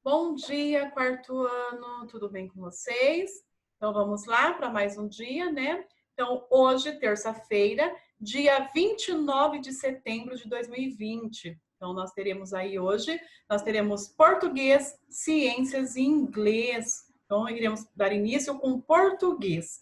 Bom dia, quarto ano, tudo bem com vocês? Então vamos lá para mais um dia, né? Então hoje, terça-feira, dia 29 de setembro de 2020. Então nós teremos aí hoje, nós teremos português, ciências e inglês. Então iremos dar início com português.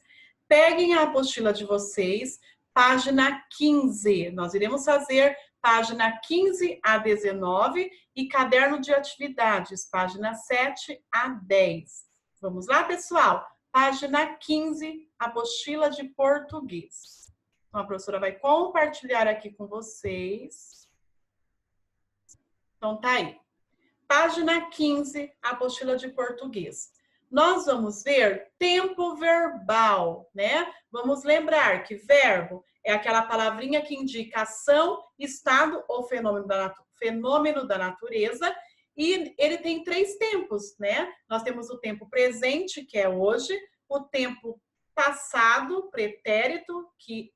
Peguem a apostila de vocês, página 15. Nós iremos fazer página 15 a 19 e caderno de atividades, página 7 a 10. Vamos lá, pessoal? Página 15, apostila de português. Então, a professora vai compartilhar aqui com vocês. Então, tá aí. Página 15, apostila de português. Nós vamos ver tempo verbal, né? Vamos lembrar que verbo é aquela palavrinha que indica ação, estado ou fenômeno da natureza, e ele tem 3 tempos, né? Nós temos o tempo presente, que é hoje, o tempo passado, pretérito, que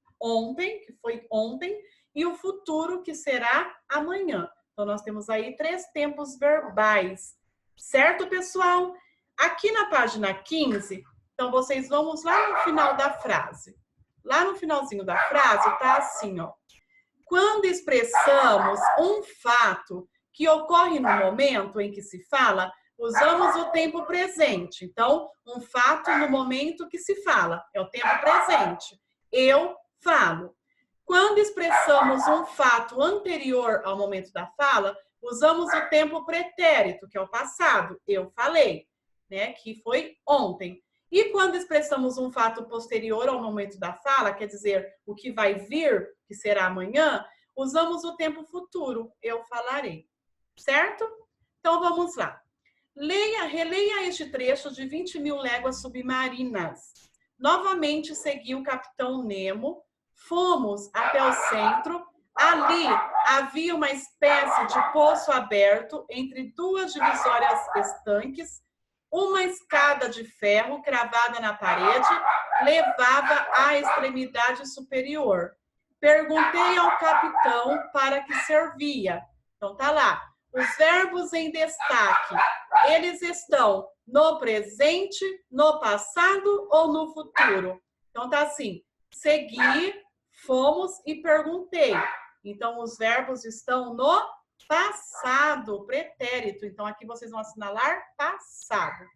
foi ontem, e o futuro, que será amanhã. Então, nós temos aí 3 tempos verbais, certo, pessoal? Aqui na página 15, então vocês vamos lá no final da frase. Lá no finalzinho da frase tá assim, ó. Quando expressamos um fato que ocorre no momento em que se fala, usamos o tempo presente. Então, um fato no momento que se fala é o tempo presente. Eu falo. Quando expressamos um fato anterior ao momento da fala, usamos o tempo pretérito, que é o passado. Eu falei, né? Que foi ontem. E quando expressamos um fato posterior ao momento da fala, quer dizer, o que vai vir, que será amanhã, usamos o tempo futuro. Eu falarei. Certo? Então vamos lá. Releia este trecho de 20.000 léguas submarinas. Novamente seguiu o capitão Nemo. Fomos até o centro. Ali havia uma espécie de poço aberto entre 2 divisórias estanques. Uma escada de ferro cravada na parede levava à extremidade superior. Perguntei ao capitão para que servia. Então tá lá. Os verbos em destaque, eles estão no presente, no passado ou no futuro? Então tá assim, segui, fomos e perguntei. Então os verbos estão no passado, pretérito. Então aqui vocês vão assinalar passado.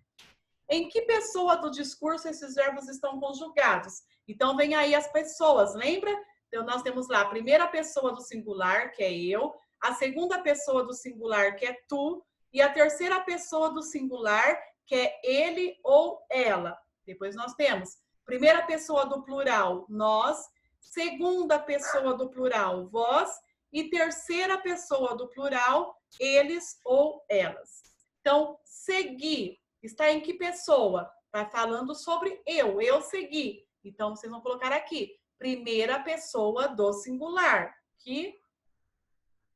Em que pessoa do discurso esses verbos estão conjugados? Então vem aí as pessoas, lembra? Então nós temos lá a primeira pessoa do singular, que é eu, a segunda pessoa do singular, que é tu, e a terceira pessoa do singular, que é ele ou ela. Depois nós temos primeira pessoa do plural, nós, segunda pessoa do plural, vós, e terceira pessoa do plural, eles ou elas. Então, seguir está em que pessoa? Está falando sobre eu segui. Então, vocês vão colocar aqui, primeira pessoa do singular,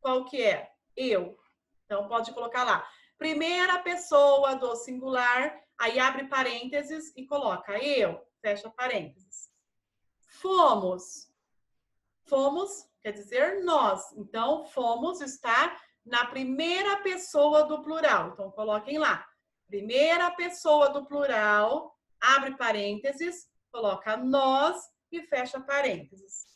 qual que é? Eu. Então, pode colocar lá. Primeira pessoa do singular, aí abre parênteses e coloca eu, fecha parênteses. Fomos. Fomos quer dizer nós. Então, fomos está na primeira pessoa do plural. Então, coloquem lá. Primeira pessoa do plural, abre parênteses, coloca nós e fecha parênteses.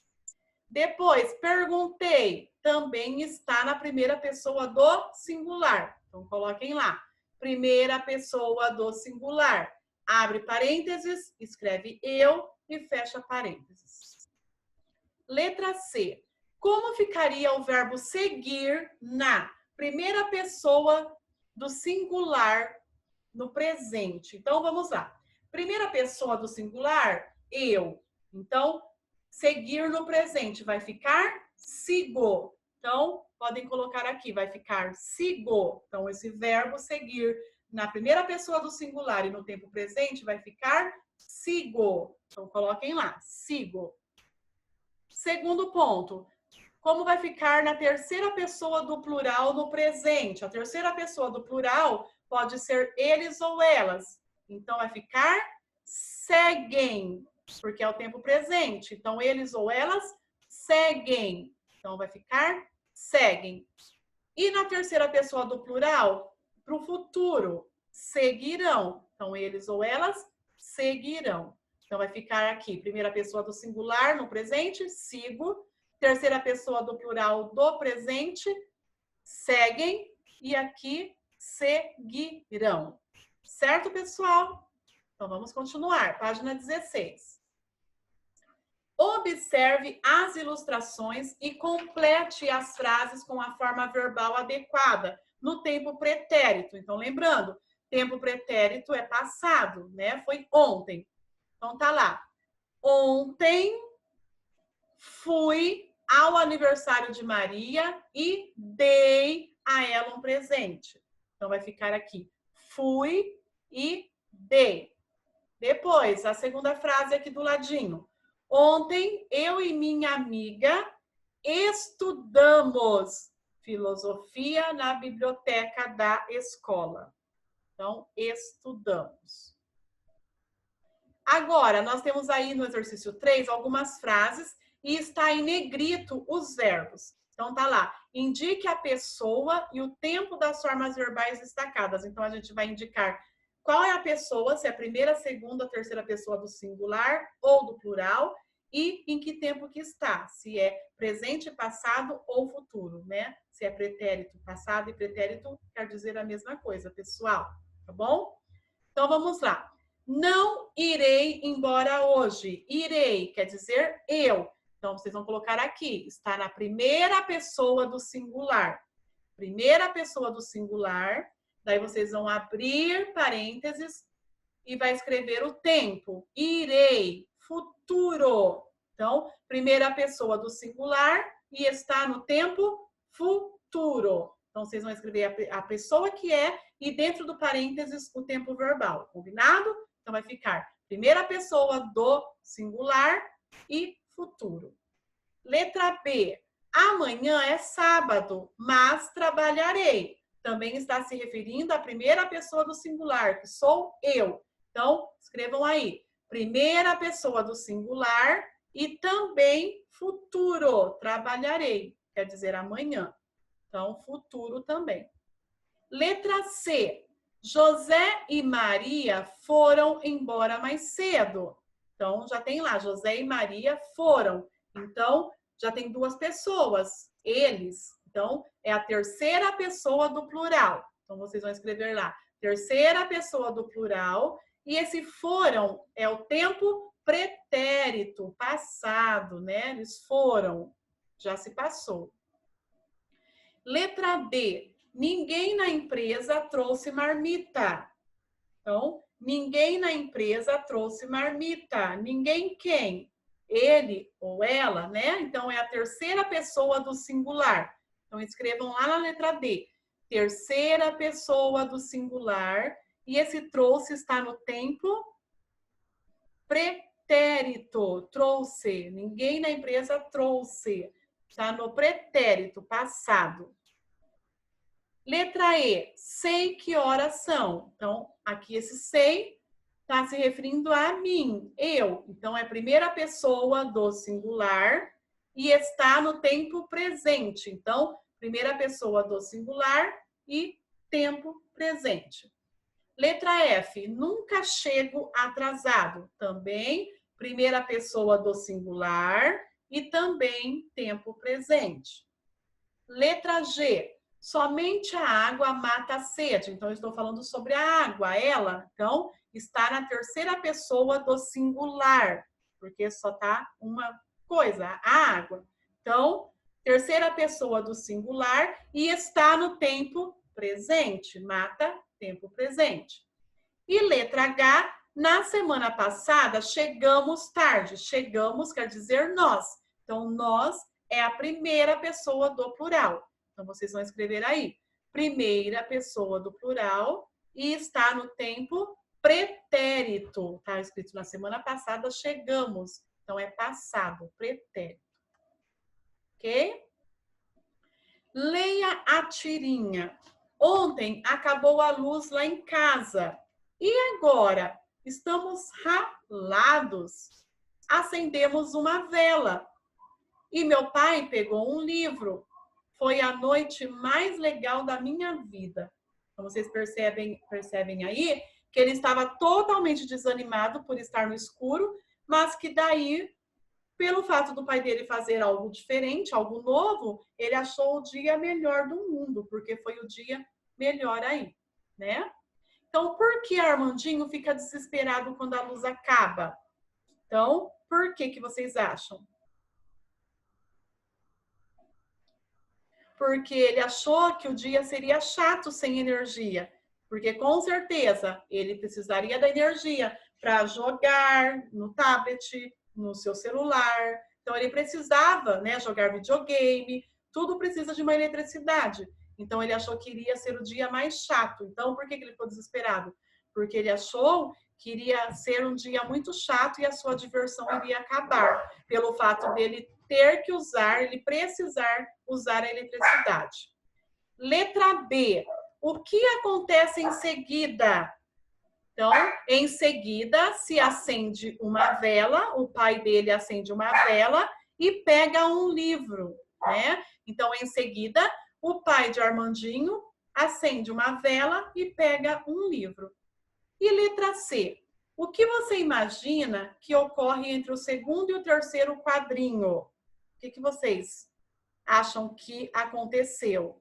Depois, perguntei, também está na primeira pessoa do singular. Então, coloquem lá. Primeira pessoa do singular. Abre parênteses, escreve eu e fecha parênteses. Letra C. Como ficaria o verbo seguir na primeira pessoa do singular no presente? Então, vamos lá. Primeira pessoa do singular, eu. Então, seguir no presente vai ficar sigo. Então, podem colocar aqui, vai ficar sigo. Então, esse verbo seguir na primeira pessoa do singular e no tempo presente vai ficar sigo. Então, coloquem lá, sigo. Segundo ponto, como vai ficar na terceira pessoa do plural no presente? A terceira pessoa do plural pode ser eles ou elas. Então, vai ficar seguem, porque é o tempo presente. Então, eles ou elas seguem. Então, vai ficar seguem. E na terceira pessoa do plural, para o futuro, seguirão. Então, eles ou elas seguirão. Então, vai ficar aqui, primeira pessoa do singular no presente, sigo. Terceira pessoa do plural do presente, seguem. E aqui, seguirão. Certo, pessoal? Então, vamos continuar. Página 16. Observe as ilustrações e complete as frases com a forma verbal adequada no tempo pretérito. Então, lembrando, tempo pretérito é passado, né? Foi ontem. Então, tá lá. Ontem fui ao aniversário de Maria e dei a ela um presente. Então, vai ficar aqui. Fui e dei. Depois, a segunda frase aqui do ladinho. Ontem, eu e minha amiga estudamos filosofia na biblioteca da escola. Então, estudamos. Agora, nós temos aí no exercício 3 algumas frases e está em negrito os verbos. Então, tá lá. Indique a pessoa e o tempo das formas verbais destacadas. Então, a gente vai indicar qual é a pessoa, se é a primeira, segunda, terceira pessoa do singular ou do plural, e em que tempo que está, se é presente, passado ou futuro, né? Se é pretérito, passado e pretérito quer dizer a mesma coisa, pessoal, tá bom? Então, vamos lá. Não irei embora hoje. Irei quer dizer eu. Então, vocês vão colocar aqui, está na primeira pessoa do singular. Primeira pessoa do singular. Daí vocês vão abrir parênteses e vai escrever o tempo. Irei, futuro. Então, primeira pessoa do singular e está no tempo futuro. Então, vocês vão escrever a pessoa que é e dentro do parênteses o tempo verbal. Combinado? Então, vai ficar primeira pessoa do singular e futuro. Letra B. Amanhã é sábado, mas trabalharei. Também está se referindo à primeira pessoa do singular, que sou eu. Então, escrevam aí. Primeira pessoa do singular e também futuro. Trabalharei, quer dizer amanhã. Então, futuro também. Letra C. José e Maria foram embora mais cedo. Então, já tem lá, José e Maria foram. Então, já tem duas pessoas, eles. Então, é a terceira pessoa do plural. Então, vocês vão escrever lá, terceira pessoa do plural. E esse foram é o tempo pretérito, passado, né? Eles foram, já se passou. Letra D. Ninguém na empresa trouxe marmita. Então, ninguém na empresa trouxe marmita. Ninguém quem? Ele ou ela, né? Então, é a terceira pessoa do singular. Então, escrevam lá na letra D. Terceira pessoa do singular. E esse trouxe está no tempo pretérito. Trouxe. Ninguém na empresa trouxe. Está no pretérito, passado. Letra E, sei que horas são. Então, aqui esse sei está se referindo a mim, eu. Então, é a primeira pessoa do singular e está no tempo presente. Então, primeira pessoa do singular e tempo presente. Letra F, nunca chego atrasado. Também primeira pessoa do singular e também tempo presente. Letra G, somente a água mata a sede. Então, eu estou falando sobre a água, ela. Então, está na terceira pessoa do singular, porque só está uma coisa, a água. Então, terceira pessoa do singular e está no tempo presente, mata, tempo presente. E letra H, na semana passada, chegamos tarde. Chegamos quer dizer nós. Então, nós é a primeira pessoa do plural. Então, vocês vão escrever aí. Primeira pessoa do plural e está no tempo pretérito. Está escrito na semana passada, chegamos. Então, é passado, pretérito. Ok? Leia a tirinha. Ontem acabou a luz lá em casa. E agora? Estamos ralados. Acendemos uma vela. E meu pai pegou um livro. Foi a noite mais legal da minha vida. Então, vocês percebem aí que ele estava totalmente desanimado por estar no escuro, mas que daí, pelo fato do pai dele fazer algo diferente, algo novo, ele achou o dia melhor do mundo, porque foi o dia melhor aí, né? Então, por que Armandinho fica desesperado quando a luz acaba? Então, por que vocês acham? Porque ele achou que o dia seria chato sem energia. Porque com certeza ele precisaria da energia para jogar no tablet, no seu celular. Então ele precisava, né, jogar videogame, tudo precisa de uma eletricidade. Então ele achou que iria ser o dia mais chato. Então por que ele ficou desesperado? Porque ele achou que iria ser um dia muito chato e a sua diversão iria acabar, pelo fato dele ter que usar, ele precisar usar a eletricidade. Letra B. O que acontece em seguida? Então, em seguida, se acende uma vela, o pai dele acende uma vela e pega um livro, né? Então, em seguida, o pai de Armandinho acende uma vela e pega um livro. E letra C. O que você imagina que ocorre entre o segundo e o terceiro quadrinho? O que vocês acham que aconteceu?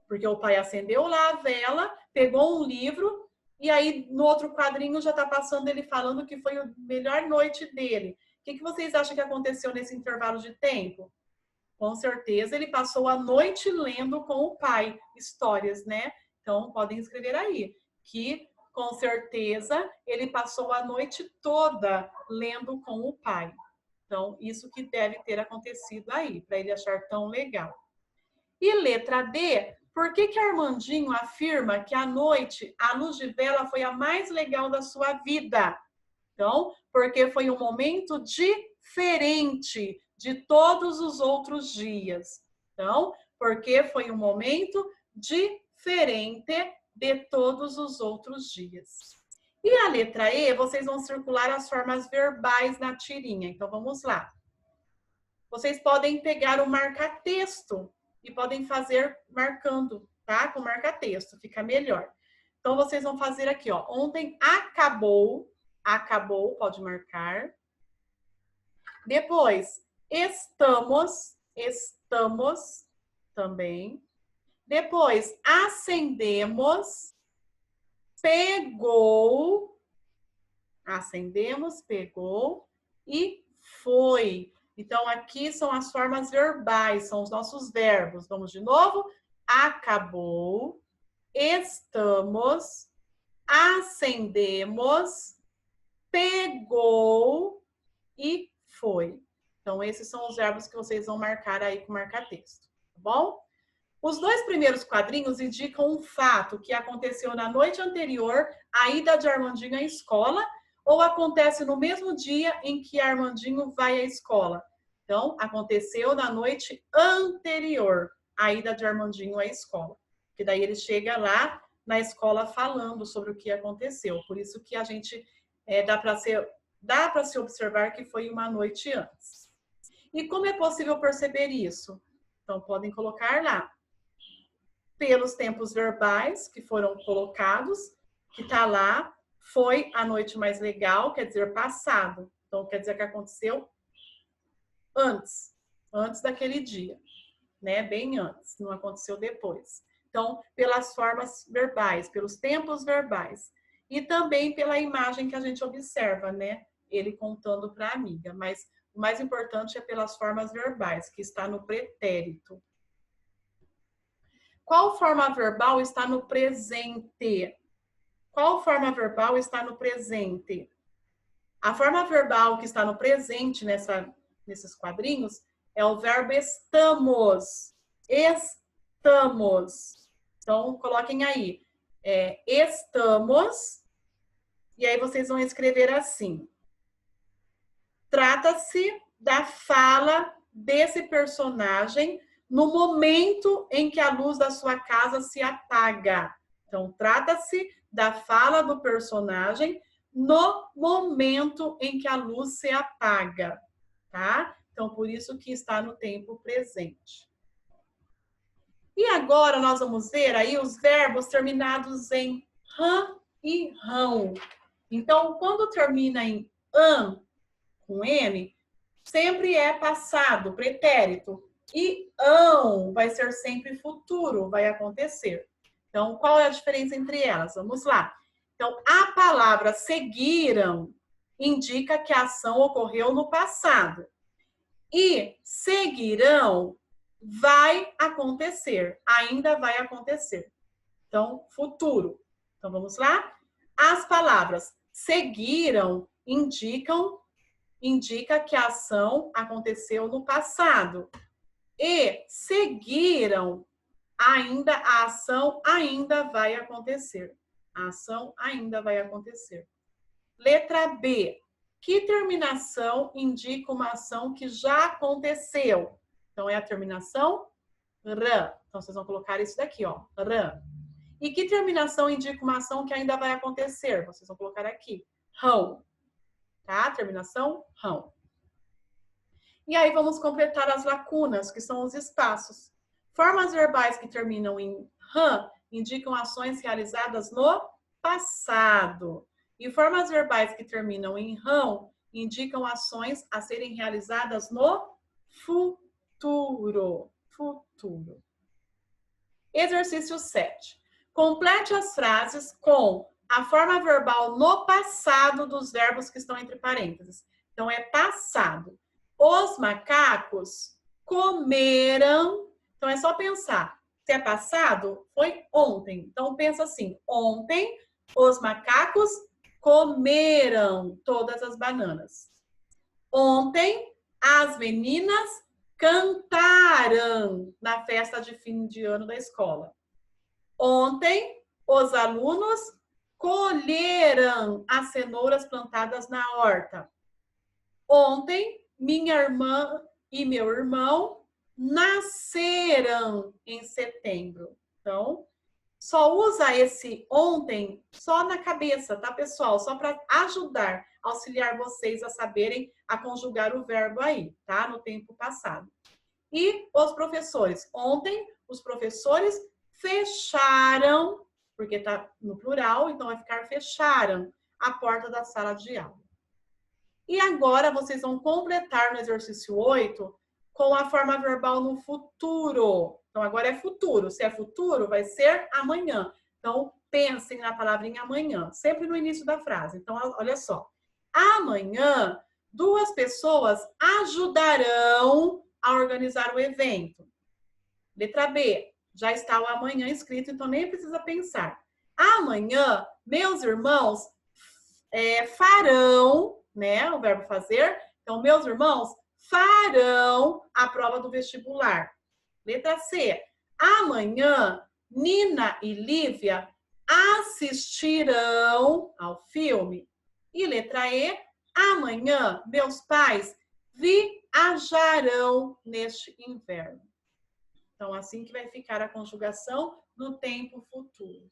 Porque o pai acendeu lá a vela, pegou um livro, e aí no outro quadrinho já está passando ele falando que foi a melhor noite dele. O que vocês acham que aconteceu nesse intervalo de tempo? Com certeza ele passou a noite lendo com o pai histórias, né? Então podem escrever aí que com certeza ele passou a noite toda lendo com o pai. Então isso que deve ter acontecido aí, para ele achar tão legal. E letra D, por que Armandinho afirma que à noite a luz de vela foi a mais legal da sua vida? Então, porque foi um momento diferente de todos os outros dias. Então, porque foi um momento diferente de todos os outros dias. E a letra E, vocês vão circular as formas verbais na tirinha. Então, vamos lá. Vocês podem pegar o marca-texto e podem fazer marcando, tá? Com marca-texto, fica melhor. Então, vocês vão fazer aqui, ó. Ontem acabou, pode marcar. Depois, estamos também. Depois, acendemos, pegou, e foi. Então, aqui são as formas verbais, são os nossos verbos. Vamos de novo? Acabou, estamos, acendemos, pegou e foi. Então, esses são os verbos que vocês vão marcar aí com marca-texto, tá bom? Os dois primeiros quadrinhos indicam um fato que aconteceu na noite anterior à ida de Armandinho à escola ou acontece no mesmo dia em que Armandinho vai à escola. Então, aconteceu na noite anterior à ida de Armandinho à escola. Que daí ele chega lá na escola falando sobre o que aconteceu. Por isso que a gente dá para se observar que foi uma noite antes. E como é possível perceber isso? Então, podem colocar lá. Pelos tempos verbais que foram colocados, que está lá, foi a noite mais legal, quer dizer, passado. Então, quer dizer que aconteceu antes daquele dia, né? Bem antes, não aconteceu depois. Então, pelas formas verbais, pelos tempos verbais. E também pela imagem que a gente observa, né? Ele contando para a amiga. Mas o mais importante é pelas formas verbais, que está no pretérito. Qual forma verbal está no presente? Qual forma verbal está no presente? A forma verbal que está no presente nesses quadrinhos é o verbo estamos. Estamos. Então, coloquem aí. Estamos. E aí vocês vão escrever assim. Trata-se da fala desse personagem no momento em que a luz da sua casa se apaga. Então, trata-se da fala do personagem no momento em que a luz se apaga, tá? Então, por isso que está no tempo presente. E agora nós vamos ver aí os verbos terminados em rã e rão. Então, quando termina em an, com N, sempre é passado, pretérito. E ão vai ser sempre futuro, vai acontecer. Então, qual é a diferença entre elas? Vamos lá. Então, a palavra seguiram indica que a ação ocorreu no passado. E seguirão vai acontecer, ainda vai acontecer. Então, futuro. Então, vamos lá? As palavras seguiram indica que a ação aconteceu no passado. E seguiram, a ação ainda vai acontecer. A ação ainda vai acontecer. Letra B. Que terminação indica uma ação que já aconteceu? Então, é a terminação rã. Então, vocês vão colocar isso daqui, ó, rã. E que terminação indica uma ação que ainda vai acontecer? Vocês vão colocar aqui, rão. Tá? Terminação rão. E aí vamos completar as lacunas, que são os espaços. Formas verbais que terminam em rã indicam ações realizadas no passado. E formas verbais que terminam em rão indicam ações a serem realizadas no futuro. Futuro. Exercício 7. Complete as frases com a forma verbal no passado dos verbos que estão entre parênteses. Então, é passado. Os macacos comeram. Então, é só pensar. Se é passado, foi ontem. Então, pensa assim. Ontem, os macacos comeram todas as bananas. Ontem, as meninas cantaram na festa de fim de ano da escola. Ontem, os alunos colheram as cenouras plantadas na horta. Ontem, minha irmã e meu irmão nasceram em setembro. Então, só usa esse ontem só na cabeça, tá, pessoal? Só para ajudar, auxiliar vocês a saberem a conjugar o verbo aí, tá? No tempo passado. E os professores. Ontem, os professores fecharam, porque tá no plural, então vai ficar fecharam a porta da sala de aula. E agora vocês vão completar no exercício 8 com a forma verbal no futuro. Então, agora é futuro. Se é futuro, vai ser amanhã. Então, pensem na palavrinha amanhã, sempre no início da frase. Então, olha só. Amanhã, 2 pessoas ajudarão a organizar o evento. Letra B. Já está o amanhã escrito, então nem precisa pensar. Amanhã, meus irmãos farão, né? O verbo fazer. Então, meus irmãos farão a prova do vestibular. Letra C. Amanhã, Nina e Lívia assistirão ao filme. E letra E. Amanhã, meus pais viajarão neste inverno. Então, assim que vai ficar a conjugação no tempo futuro.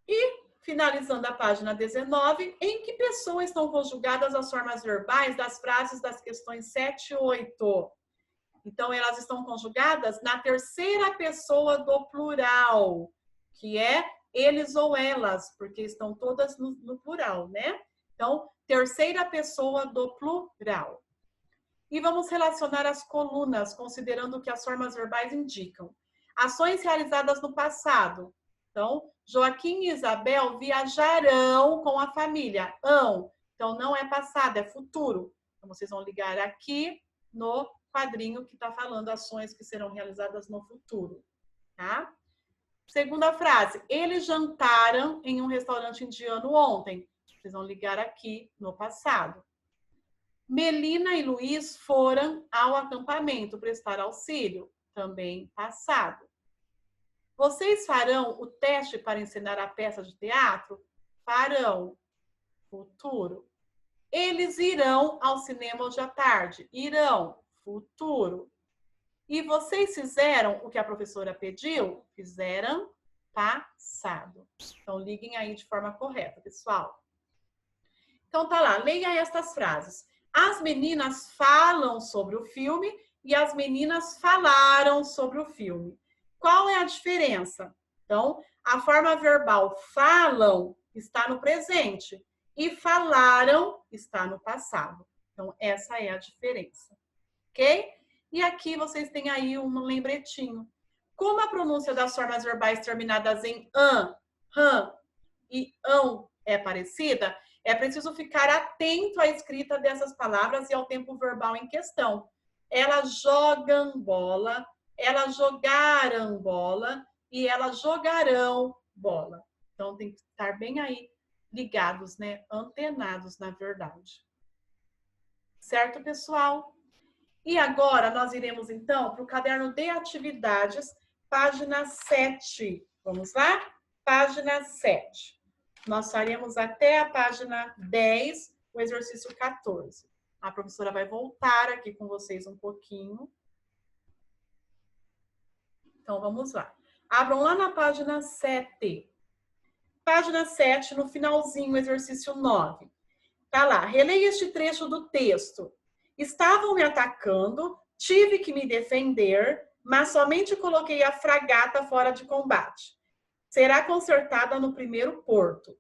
E, finalizando a página 19, em que pessoa estão conjugadas as formas verbais das frases das questões 7 e 8? Então, elas estão conjugadas na terceira pessoa do plural, que é eles ou elas, porque estão todas no plural, né? Então, terceira pessoa do plural. E vamos relacionar as colunas, considerando o que as formas verbais indicam. Ações realizadas no passado. Então, Joaquim e Isabel viajarão com a família. Então, não é passado, é futuro. Então, vocês vão ligar aqui no quadrinho que está falando ações que serão realizadas no futuro. Tá? Segunda frase. Eles jantaram em um restaurante indiano ontem. Vocês vão ligar aqui no passado. Melina e Luiz foram ao acampamento prestar auxílio, também passado. Vocês farão o teste para ensinar a peça de teatro? Farão, futuro. Eles irão ao cinema hoje à tarde? Irão, futuro. E vocês fizeram o que a professora pediu? Fizeram, passado. Então, liguem aí de forma correta, pessoal. Então, tá lá, leia estas frases. As meninas falam sobre o filme e as meninas falaram sobre o filme. Qual é a diferença? Então, a forma verbal falam está no presente e falaram está no passado. Então, essa é a diferença. Ok? E aqui vocês têm aí um lembretinho. Como a pronúncia das formas verbais terminadas em an, ran e ão é parecida, é preciso ficar atento à escrita dessas palavras e ao tempo verbal em questão. Elas jogam bola, elas jogaram bola e elas jogarão bola. Então, tem que estar bem aí ligados, né? Antenados, na verdade. Certo, pessoal? E agora nós iremos, então, para o caderno de atividades, página 7. Vamos lá? Página 7. Nós faremos até a página 10, o exercício 14. A professora vai voltar aqui com vocês um pouquinho. Então, vamos lá. Abram lá na página 7. Página 7, no finalzinho, exercício 9. Tá lá, releia este trecho do texto. Estavam me atacando, tive que me defender, mas somente coloquei a fragata fora de combate. Será consertada no primeiro porto.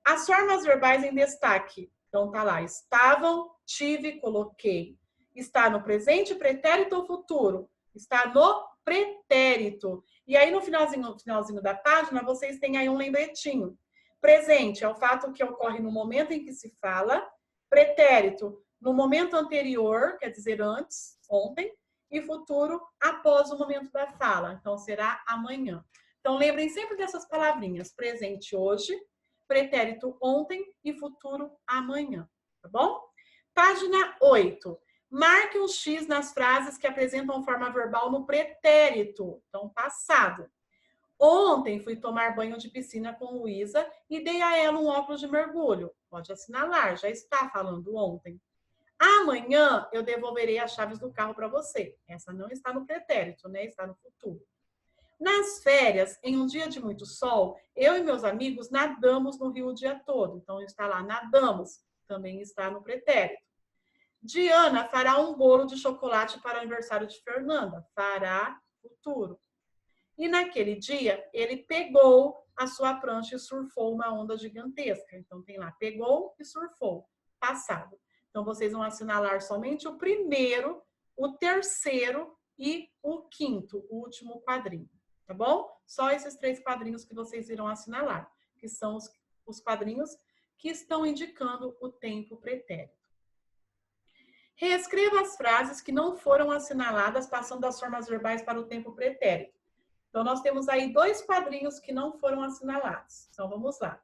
As formas verbais em destaque. Então tá lá, estavam, tive, coloquei. Está no presente, pretérito ou futuro? Está no pretérito. E aí no finalzinho da página, vocês têm aí um lembretinho. Presente é o fato que ocorre no momento em que se fala. Pretérito, no momento anterior, quer dizer antes, ontem. E futuro, após o momento da fala. Então, será amanhã. Então, lembrem sempre dessas palavrinhas. Presente hoje, pretérito ontem e futuro amanhã. Tá bom? Página 8. Marque um X nas frases que apresentam forma verbal no pretérito. Então, passado. Ontem fui tomar banho de piscina com Luísa e dei a ela um óculos de mergulho. Pode assinalar, já está falando ontem. Amanhã eu devolverei as chaves do carro para você. Essa não está no pretérito, né? Está no futuro. Nas férias, em um dia de muito sol, eu e meus amigos nadamos no rio o dia todo. Então, está lá, nadamos. Também está no pretérito. Diana fará um bolo de chocolate para o aniversário de Fernanda. Fará, futuro. E naquele dia, ele pegou a sua prancha e surfou uma onda gigantesca. Então, tem lá, pegou e surfou. Passado. Então, vocês vão assinalar somente o primeiro, o terceiro e o quinto, o último quadrinho. Tá bom? Só esses 3 quadrinhos que vocês irão assinalar, que são os quadrinhos que estão indicando o tempo pretérito. Reescreva as frases que não foram assinaladas, passando das formas verbais para o tempo pretérito. Então, nós temos aí 2 quadrinhos que não foram assinalados. Então, vamos lá.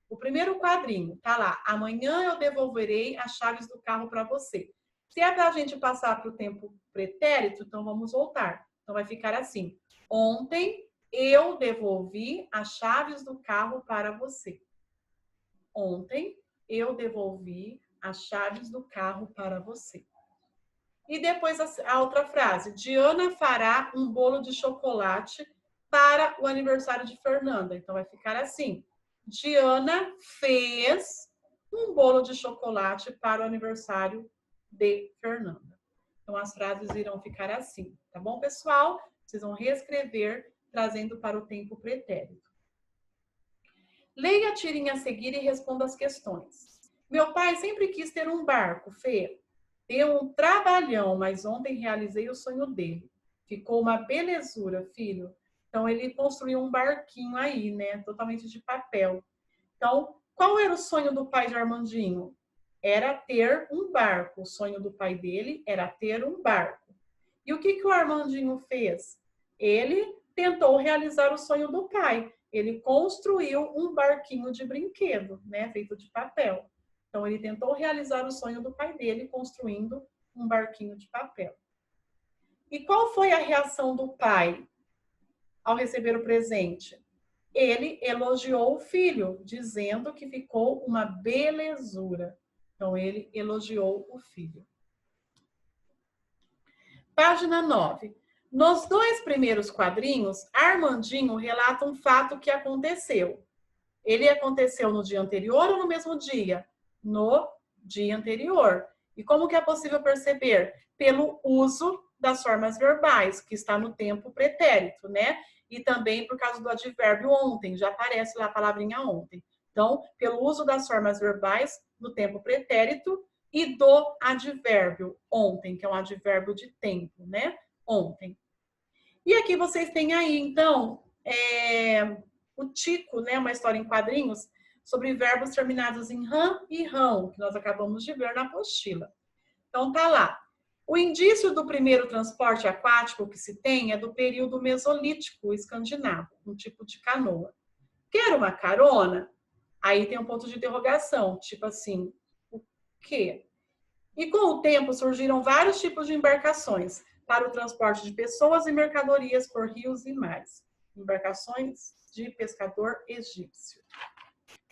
O primeiro quadrinho, tá lá. Amanhã eu devolverei as chaves do carro para você. Se é para a gente passar para o tempo pretérito, então vamos voltar. Então, vai ficar assim. Ontem eu devolvi as chaves do carro para você. Ontem eu devolvi as chaves do carro para você. E depois a outra frase. Diana fará um bolo de chocolate para o aniversário de Fernanda. Então, vai ficar assim. Diana fez um bolo de chocolate para o aniversário de Fernanda. Então, as frases irão ficar assim. Tá bom, pessoal? Vocês vão reescrever, trazendo para o tempo pretérito. Leia a tirinha a seguir e responda as questões. Meu pai sempre quis ter um barco, Fê. Deu um trabalhão, mas ontem realizei o sonho dele. Ficou uma belezura, filho. Então, ele construiu um barquinho aí, né? Totalmente de papel. Então, qual era o sonho do pai de Armandinho? Era ter um barco. O sonho do pai dele era ter um barco. E o que o Armandinho fez? Ele tentou realizar o sonho do pai. Ele construiu um barquinho de brinquedo, né? Feito de papel. Então, ele tentou realizar o sonho do pai dele construindo um barquinho de papel. E qual foi a reação do pai ao receber o presente? Ele elogiou o filho, dizendo que ficou uma belezura. Então, ele elogiou o filho. Página 9. Nos 2 primeiros quadrinhos, Armandinho relata um fato que aconteceu. Ele aconteceu no dia anterior ou no mesmo dia? No dia anterior. E como que é possível perceber? Pelo uso das formas verbais, que está no tempo pretérito, né? E também por causa do advérbio ontem, já aparece lá a palavrinha ontem. Então, pelo uso das formas verbais no tempo pretérito e do advérbio ontem, que é um advérbio de tempo, né? Ontem. E aqui vocês têm aí, então, o Tico, né? Uma história em quadrinhos sobre verbos terminados em ram e rão, que nós acabamos de ver na apostila. Então, tá lá. O indício do primeiro transporte aquático que se tem é do período mesolítico escandinavo, um tipo de canoa. Quer uma carona? Aí tem um ponto de interrogação, tipo assim, o quê? E com o tempo surgiram vários tipos de embarcações para o transporte de pessoas e mercadorias por rios e mares. Embarcações de pescador egípcio.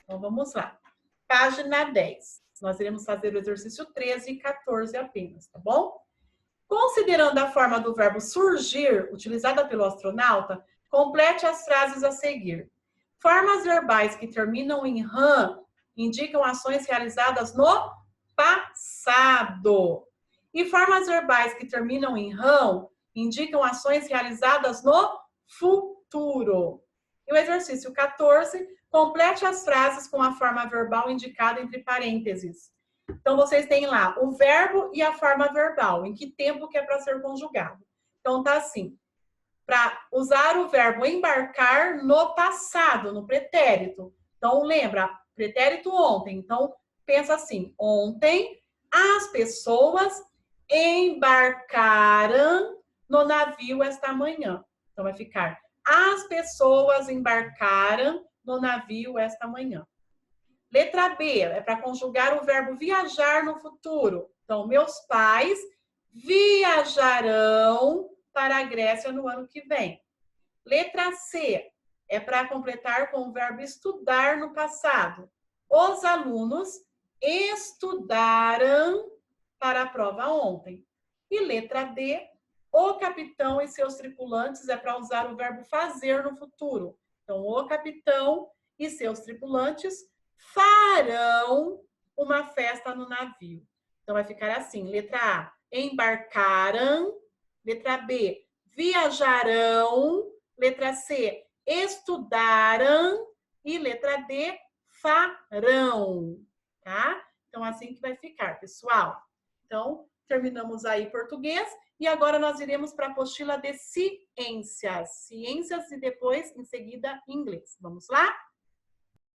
Então vamos lá. Página 10. Nós iremos fazer o exercício 13 e 14 apenas, tá bom? Considerando a forma do verbo surgir, utilizada pelo astronauta, complete as frases a seguir. Formas verbais que terminam em ram indicam ações realizadas no passado. E formas verbais que terminam em rão indicam ações realizadas no futuro. E o exercício 14, complete as frases com a forma verbal indicada entre parênteses. Então, vocês têm lá o verbo e a forma verbal, em que tempo que é para ser conjugado. Então, tá assim, para usar o verbo embarcar no passado, no pretérito. Então, lembra, pretérito ontem. Então, pensa assim, ontem as pessoas embarcaram no navio esta manhã. Então, vai ficar, as pessoas embarcaram no navio esta manhã. Letra B, é para conjugar o verbo viajar no futuro. Então, meus pais viajarão para a Grécia no ano que vem. Letra C, é para completar com o verbo estudar no passado. Os alunos estudaram para a prova ontem. E letra D, o capitão e seus tripulantes é para usar o verbo fazer no futuro. Então, o capitão e seus tripulantes farão uma festa no navio. Então, vai ficar assim, letra A, embarcaram. Letra B, viajarão. Letra C, estudaram. E letra D, farão. Tá? Então, assim que vai ficar, pessoal. Então, terminamos aí português. E agora nós iremos para a apostila de ciências. Ciências e depois, em seguida, inglês. Vamos lá?